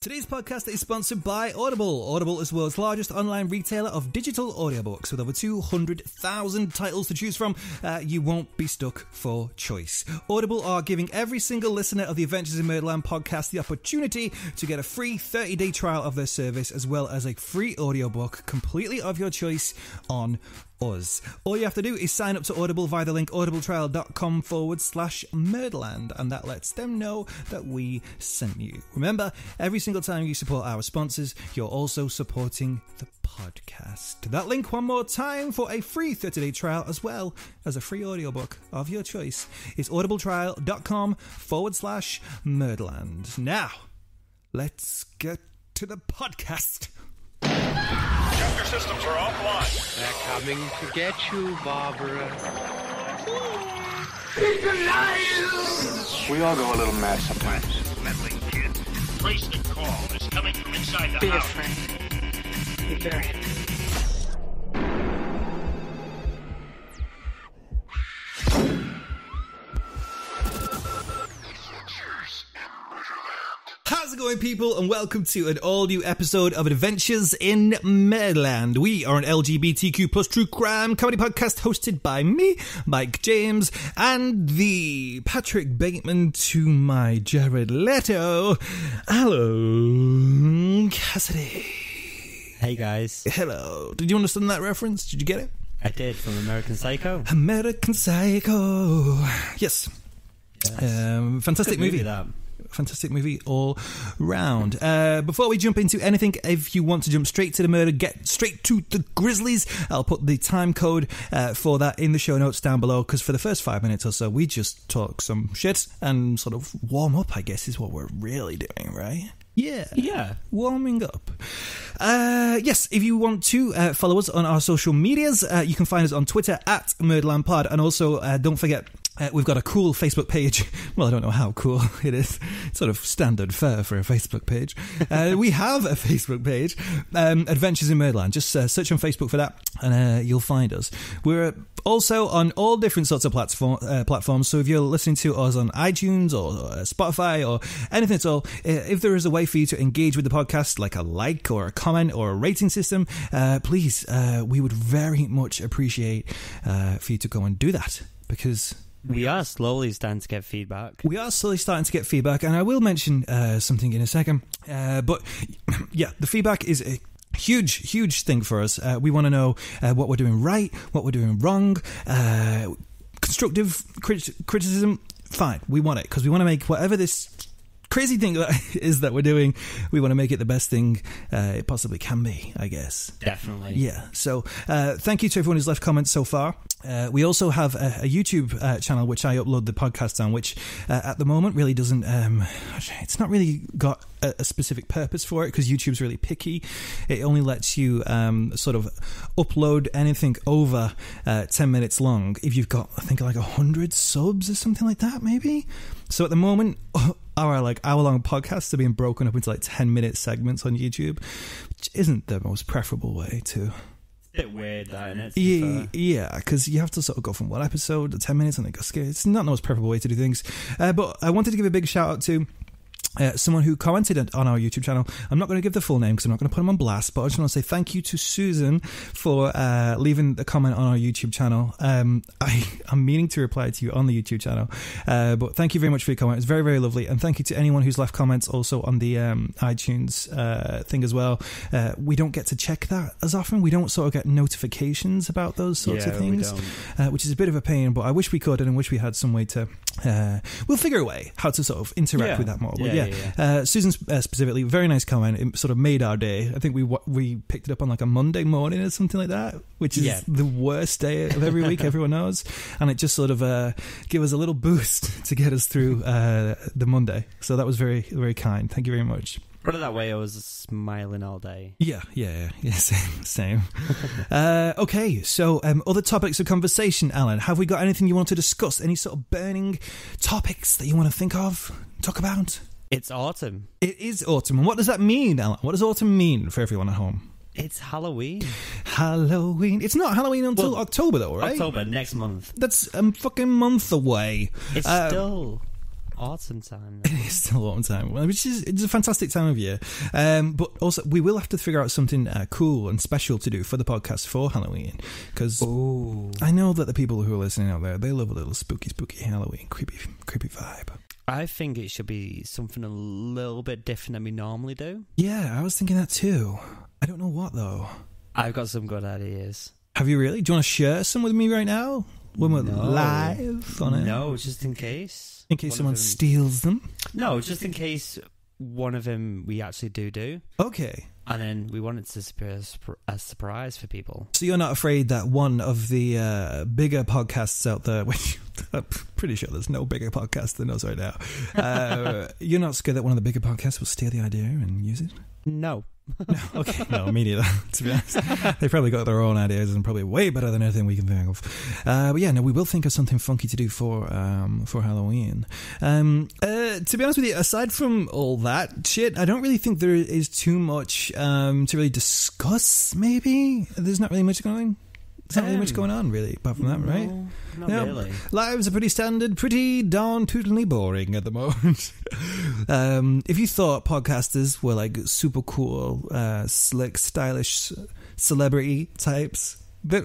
Today's podcast is sponsored by Audible. Audible is the world's largest online retailer of digital audiobooks with over 200,000 titles to choose from. You won't be stuck for choice. Audible are giving every single listener of the Adventures in Murderland podcast the opportunity to get a free 30-day trial of their service, as well as a free audiobook completely of your choice on us. All you have to do is sign up to Audible via the link audibletrial.com/Murderland, and that lets them know that we sent you. Remember, every single time you support our sponsors, you're also supporting the podcast. That link one more time for a free 30-day trial, as well as a free audiobook of your choice, is audibletrial.com/Murderland. Now, let's get to the podcast. Chapter systems are offline. They're coming to get you, Barbara. It's alive! We all go a little mad sometimes. Meddling kid. Trace the call. It's coming from inside the house. Be afraid. Be very afraid. How's it going, people, and welcome to an all-new episode of Adventures in Murderland. We are an LGBTQ plus true crime comedy podcast hosted by me, Mike James, and the Patrick Bateman to my Jared Leto, Hello, Cassidy. Hey, guys. Hello. Did you understand that reference? Did you get it? I did, from American Psycho. American Psycho. Yes. Fantastic movie. That. Fantastic movie all round. Before we jump into anything, if you want to jump straight to the murder, get straight to the Grizzlies, I'll put the time code for that in the show notes down below, because for the first 5 minutes or so, we just talk some shit and sort of warm up, I guess, is what we're really doing, right? Yeah. Warming up. Yes, if you want to follow us on our social medias, you can find us on Twitter at MurderlandPod, and also don't forget, we've got a cool Facebook page. Well, I don't know how cool it is. It's sort of standard fare for a Facebook page. We have a Facebook page, Adventures in Murderland. Just search on Facebook for that, and you'll find us. We're also on all different sorts of platforms. So if you're listening to us on iTunes or Spotify or anything at all, if there is a way for you to engage with the podcast, like a like or a comment or a rating system, please, we would very much appreciate for you to go and do that, because we are slowly starting to get feedback. And I will mention something in a second. But yeah, the feedback is a huge thing for us. We want to know what we're doing right, what we're doing wrong. Constructive criticism, fine. We want it, because we want to make whatever this crazy thing is that we're doing, we want to make it the best thing it possibly can be, I guess. Definitely. Yeah. So thank you to everyone who's left comments so far. We also have a YouTube channel which I upload the podcast on, which at the moment really doesn't, it's not really got a specific purpose for it, because YouTube's really picky. It only lets you sort of upload anything over 10 minutes long if you've got, I think, like 100 subs or something like that, maybe. So at the moment, our like hour-long podcasts are being broken up into like 10-minute segments on YouTube, which isn't the most preferable way to. It's a bit weird, that, isn't it? Yeah, because you have to sort of go from one episode to 10 minutes and then go skip. It's not the most preferable way to do things. But I wanted to give a big shout out to someone who commented on our YouTube channel. I'm not going to give the full name because I'm not going to put him on blast, but I just want to say thank you to Susan for leaving the comment on our YouTube channel. I'm meaning to reply to you on the YouTube channel, but thank you very much for your comment. It's very, very lovely. And thank you to anyone who's left comments also on the iTunes thing as well. We don't get to check that as often. We don't sort of get notifications about those sorts of things, which is a bit of a pain, but I wish we could, and I wish we had some way to we'll figure a way how to sort of interact with that more. But Susan specifically, very nice comment. It sort of made our day. I think we picked it up on like a Monday morning or something like that, which is the worst day of every week, everyone knows, and it just sort of gave us a little boost to get us through the Monday. So that was very, very kind. Thank you very much. Put it that way, I was smiling all day. Yeah, same. Okay, so other topics of conversation, Alan. Have we got anything you want to discuss? Any sort of burning topics that you want to think of, talk about? It's autumn. It is autumn. And what does that mean, Alan? What does autumn mean for everyone at home? It's Halloween. Halloween. It's not Halloween until October, though, right? October, next month. That's a fucking month away. It's still autumn time. It is still autumn time, which is it's a fantastic time of year. But also, we will have to figure out something cool and special to do for the podcast for Halloween. Because I know that the people who are listening out there, they love a little spooky Halloween, creepy vibe. I think it should be something a little bit different than we normally do. Yeah, I was thinking that too. I don't know what, though. I've got some good ideas. Have you really? Do you want to share some with me right now? When we're live on it? No, just in case. In case someone steals them? No, just in case one of them we actually do. Okay. And then we want it to be a surprise for people. So you're not afraid that one of the bigger podcasts out there, which I'm pretty sure there's no bigger podcast than us right now, you're not scared that one of the bigger podcasts will steal the idea and use it? No. No, okay, no, me neither, to be honest. They probably got their own ideas and probably way better than anything we can think of. But yeah, no, we will think of something funky to do for Halloween. To be honest with you, aside from all that shit, I don't really think there is too much to really discuss, maybe. There's not really much going on, really, apart from that, right? Not really. Lives are pretty standard, pretty darn tootlingly boring at the moment. If you thought podcasters were like super cool, slick, stylish celebrity types, but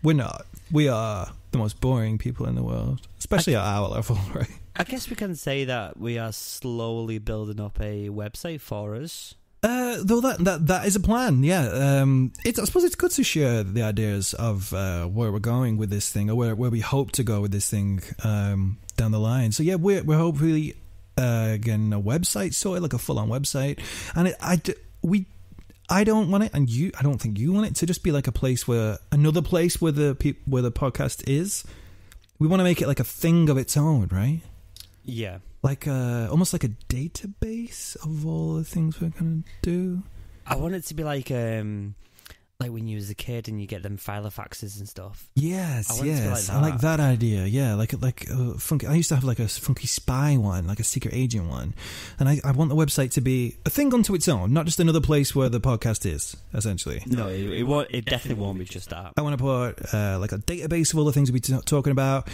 we're not. We are the most boring people in the world, especially at our level, right? I guess we can say that we are slowly building up a website for us. Though that is a plan, yeah. I suppose it's good to share the ideas of where we're going with this thing, or where we hope to go with this thing down the line. So yeah, we're hopefully getting a website sorted, like a full-on website. And I don't want it, and I don't think you want it to just be like another place where the podcast is. We want to make it like a thing of its own, right? Yeah. Like almost like a database of all the things we're going to do. I want it to be like when you was a kid and you get them filofaxes and stuff. Yes. I like that idea. Yeah, like funky. I used to have like a funky spy one, like a secret agent one, and I want the website to be a thing unto its own, not just another place where the podcast is. Essentially, no, it won't. It definitely won't be just that. I want to put like a database of all the things we'll be talking about,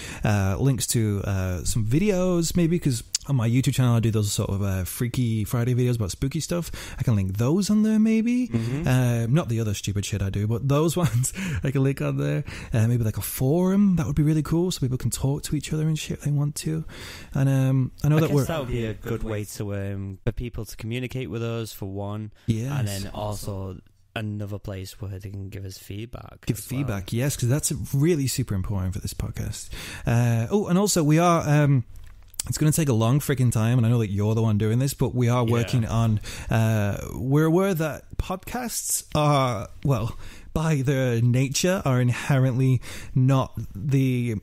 links to some videos, maybe, because on my YouTube channel I do those sort of Freaky Friday videos about spooky stuff. I can link those on there, maybe. Not the other stupid shit I do, but those ones I can link on there. Maybe like a forum, that would be really cool, so people can talk to each other and shit if they want to. And I know that would be a good way to for people to communicate with us, for one. Yes. And then also another place where they can give us feedback. Give feedback, yes, because that's really super important for this podcast. And also we are. It's going to take a long freaking time, and I know that you're the one doing this, but we are working on... we're aware that podcasts are, well, by their nature, are inherently not the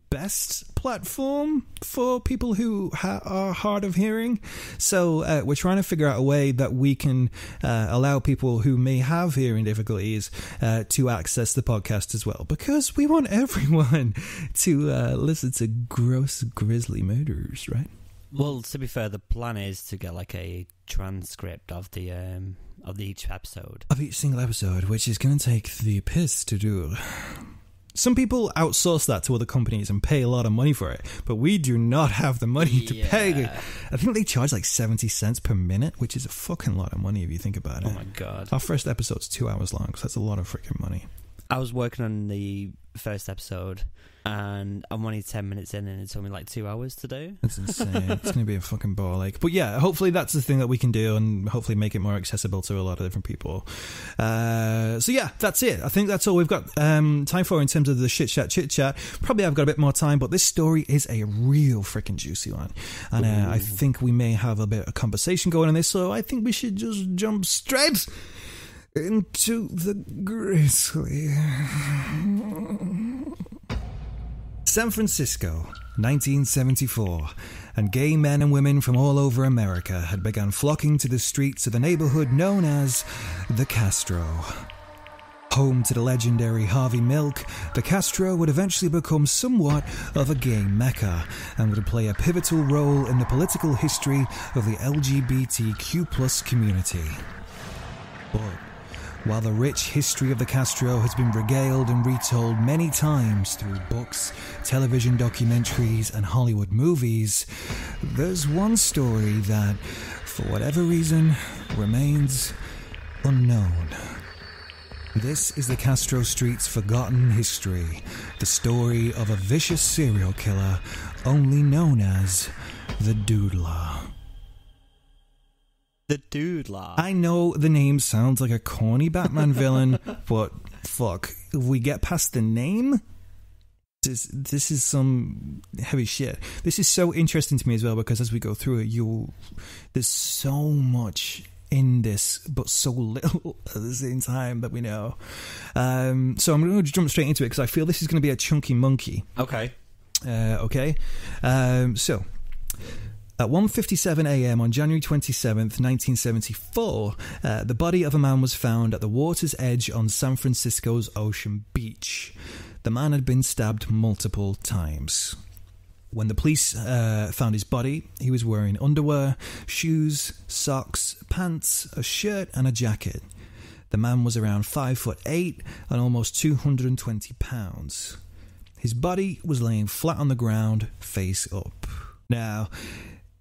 best platform for people who are hard of hearing. So we're trying to figure out a way that we can allow people who may have hearing difficulties to access the podcast as well, because we want everyone to listen to gross, grisly murders, right? Well, to be fair, the plan is to get like a transcript of each episode. Of each single episode, which is going to take the piss to do. Some people outsource that to other companies and pay a lot of money for it, but we do not have the money to pay. I think they charge like 70 cents per minute, which is a fucking lot of money if you think about it. Oh my god. Our first episode's 2 hours long, so that's a lot of freaking money. I was working on the first episode, and I'm only 10 minutes in, and it took me like 2 hours to do. That's insane. It's going to be a fucking ball ache. But yeah, hopefully that's the thing that we can do, and hopefully make it more accessible to a lot of different people. So yeah, that's it. I think that's all we've got time for in terms of the chit chat. Probably I've got a bit more time, but this story is a real freaking juicy one, and I think we may have a bit of conversation going on this, so I think we should just jump straight into the grisly. San Francisco, 1974, and gay men and women from all over America had begun flocking to the streets of the neighborhood known as the Castro. Home to the legendary Harvey Milk, the Castro would eventually become somewhat of a gay mecca and would play a pivotal role in the political history of the LGBTQ+ community. But While the rich history of the Castro has been regaled and retold many times through books, television documentaries, and Hollywood movies, there's one story that, for whatever reason, remains unknown. This is the Castro Street's forgotten history, the story of a vicious serial killer only known as the Doodler. The Doodler. I know the name sounds like a corny Batman villain, but fuck, if we get past the name, this is some heavy shit. This is so interesting to me as well, because as we go through it, there's so much in this, but so little at the same time that we know. So I'm going to jump straight into it, because I feel this is going to be a chunky monkey. Okay. So, at 1:57 a.m. on January 27th, 1974, the body of a man was found at the water's edge on San Francisco's Ocean Beach. The man had been stabbed multiple times. When the police found his body, he was wearing underwear, shoes, socks, pants, a shirt and a jacket. The man was around 5'8" and almost 220 pounds. His body was laying flat on the ground, face up. Now,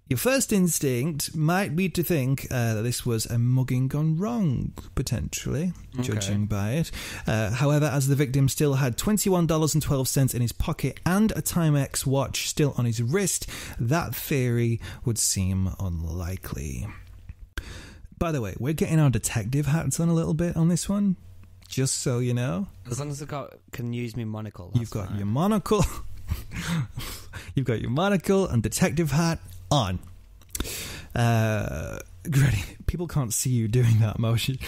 your first instinct might be to think that this was a mugging gone wrong, potentially, judging by it. However, as the victim still had $21.12 in his pocket and a Timex watch still on his wrist, that theory would seem unlikely. By the way, we're getting our detective hats on a little bit on this one, just so you know. As long as I can use my monocle. You've got your monocle. You've got your monocle and detective hat on. Granny, people can't see you doing that motion.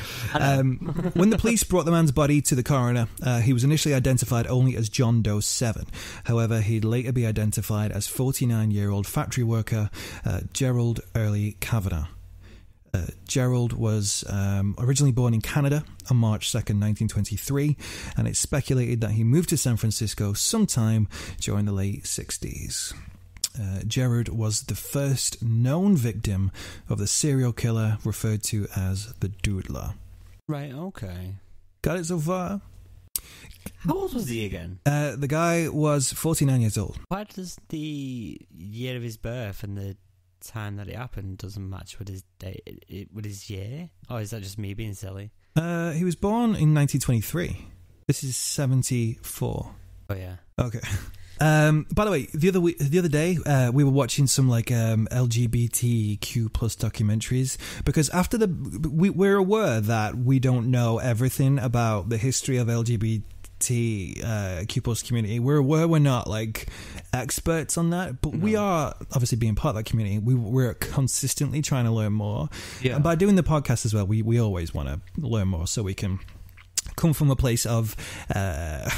When the police brought the man's body to the coroner, he was initially identified only as John Doe 7. However, he'd later be identified as 49-year-old factory worker Gerald Early Kavanagh. Gerald was originally born in Canada on March 2nd, 1923, and it's speculated that he moved to San Francisco sometime during the late 60s. Gerard was the first known victim of the serial killer referred to as the Doodler. Right, okay. Got it so far? How old was he again? The guy was 49 years old. Why does the year of his birth and the time that it happened doesn't match with his date, with his year? Or is that just me being silly? He was born in 1923. This is 74. Oh, yeah. Okay. By the way, the other day, we were watching some LGBTQ plus documentaries, because after we're aware that we don't know everything about the history of LGBTQ plus community. We're aware we're not experts on that, but we are obviously being part of that community. We're consistently trying to learn more, and by doing the podcast as well, we always want to learn more so we can come from a place of. I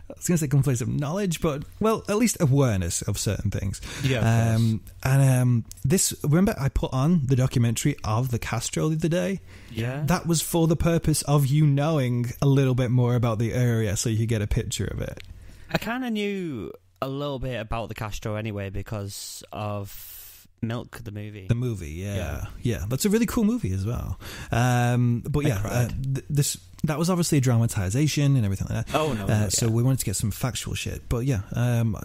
was going to say come from a place of knowledge, but, well, at least awareness of certain things. Yeah, remember I put on the documentary of the Castro the other day? Yeah. That was for the purpose of you knowing a little bit more about the area so you could get a picture of it. I kind of knew a little bit about the Castro anyway because of Milk, the movie. The movie, yeah. That's a really cool movie as well. But yeah, that was obviously a dramatization and everything like that. Oh, no. So we wanted to get some factual shit. But yeah,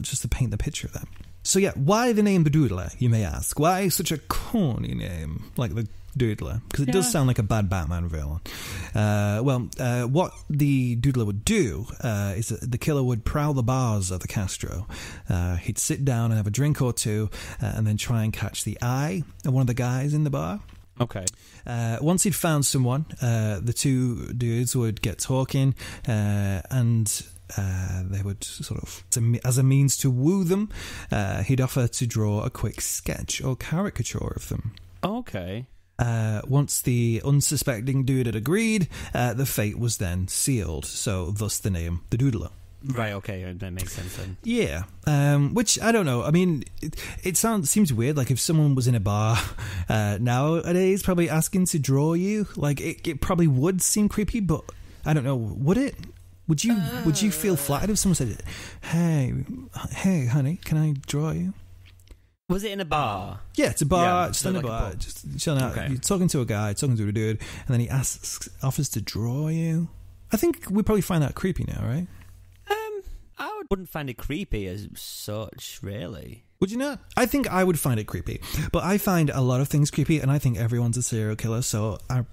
just to paint the picture of that. So yeah, why the name the Doodler, you may ask? Why such a corny name like the Doodler? Because it does sound like a bad Batman villain. What the Doodler would do is that the killer would prowl the bars of the Castro. He'd sit down and have a drink or two and then try and catch the eye of one of the guys in the bar. Okay. Once he'd found someone, the two dudes would get talking and they would sort of, as a means to woo them, he'd offer to draw a quick sketch or caricature of them. Okay. Once the unsuspecting dude had agreed, the fate was then sealed, so thus the name the Doodler. Right, okay, that makes sense then. Yeah, which, I don't know, I mean, it seems weird, like if someone was in a bar nowadays probably asking to draw you, like it probably would seem creepy, but I don't know, would it? Would you feel flattered if someone said, hey honey, can I draw you? Was it in a bar? Yeah, it's a bar, Yeah, just in a like a bar, pub. just chilling out. Okay. You're talking to a guy, talking to a dude, and then he offers to draw you. I think we probably find that creepy now, right? I wouldn't find it creepy as such, really. Would you not? I think I would find it creepy, but I find a lot of things creepy, and I think everyone's a serial killer, so I